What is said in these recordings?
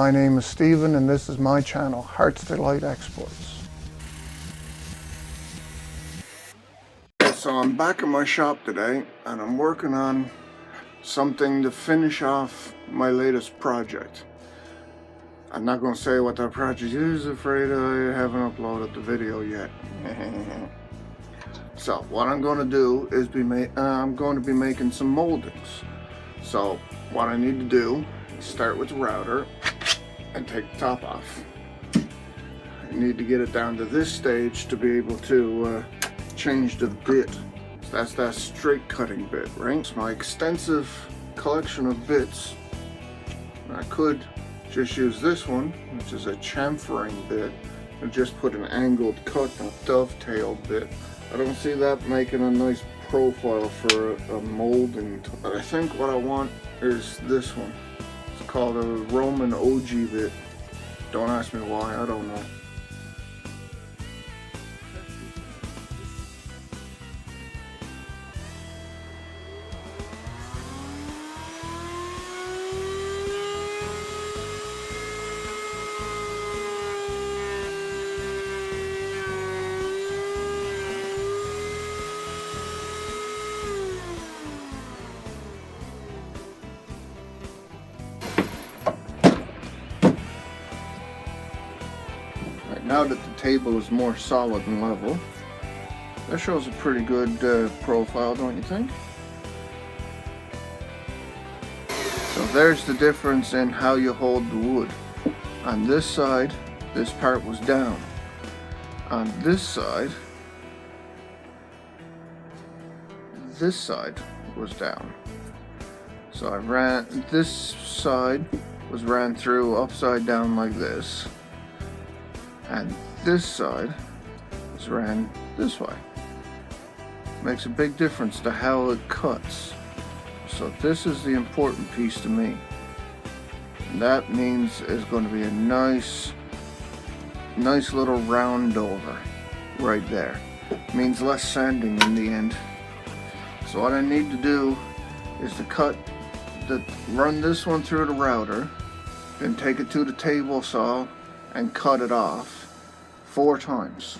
My name is Stephen and this is my channel, Heart's Delight Exports. So I'm back at my shop today and I'm working on something to finish off my latest project. I'm not going to say what that project is, afraid I haven't uploaded the video yet. So what I'm going to do is I'm going to be making some moldings. So what I need to do is start with the router and take the top off. I need to get it down to this stage to be able to change the bit. So that's that straight cutting bit, right? It's my extensive collection of bits. I could just use this one, which is a chamfering bit, and just put an angled cut and a dovetail bit. I don't see that making a nice profile for a molding, but I think what I want is this one. It's called a Roman OG bit. Don't ask me why, I don't know. Now that the table is more solid and level, that shows a pretty good profile, don't you think? So there's the difference in how you hold the wood. On this side, this part was down. On this side was down. So this side was ran through upside down like this. And this side is ran this way. Makes a big difference to how it cuts. So this is the important piece to me. And that means it's going to be a nice little round over right there. Means less sanding in the end. So what I need to do is to run this one through the router, then take it to the table saw and cut it off 4 times.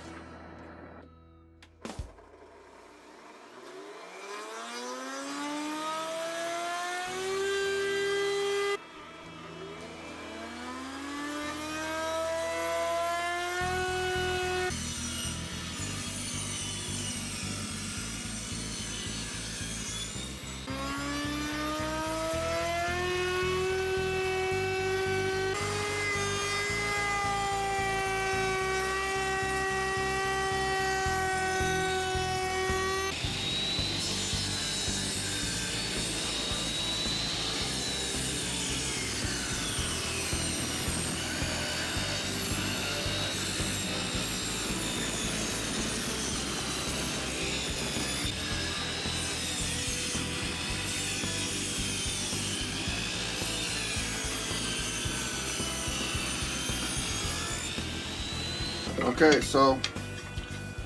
Okay, so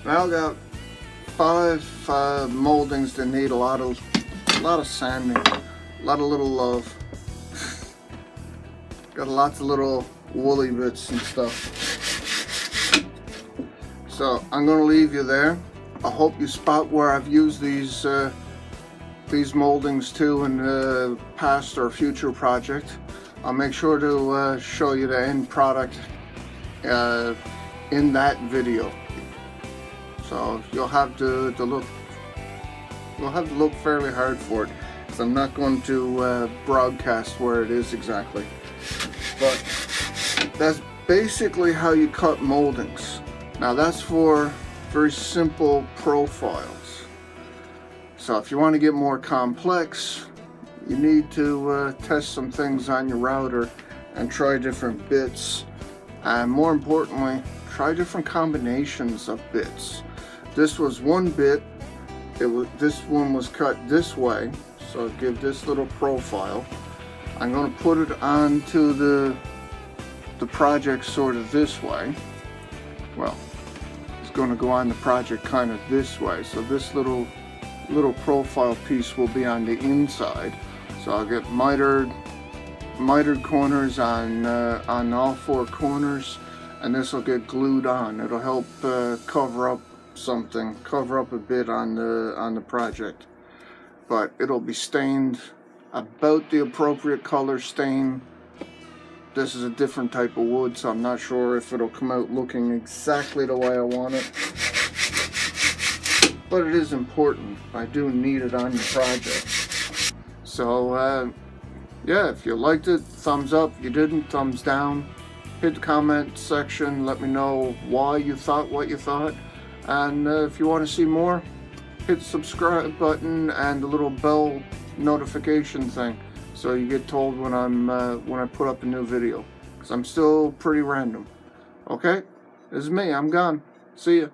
now I've got 5 moldings that need a lot of sanding, a lot of little love. Got lots of little woolly bits and stuff. So I'm going to leave you there. I hope you spot where I've used these moldings too in the past or future project. I'll make sure to show you the end product in that video. So you'll have to look fairly hard for it, because I'm not going to broadcast where it is exactly. But that's basically how you cut moldings. Now that's for very simple profiles. So if you want to get more complex, you need to test some things on your router and try different bits, and more importantly, try different combinations of bits. This was one bit. This one was cut this way, so give this little profile. I'm going to put it onto the project sort of this way. Well, it's going to go on the project kind of this way. So this little profile piece will be on the inside. So I'll get mitered mitered corners on all 4 corners, and this will get glued on. It'll help cover up something, cover up a bit on the project. But it'll be stained about the appropriate color stain. This is a different type of wood, so I'm not sure if it'll come out looking exactly the way I want it. But it is important. I do need it on the project. So yeah, if you liked it, thumbs up. If you didn't, thumbs down. Hit the comment section, let me know why you thought what you thought. And if you want to see more, hit the subscribe button and the little bell notification thing, so you get told when I put up a new video, because I'm still pretty random. Okay, this is me, I'm gone. See ya.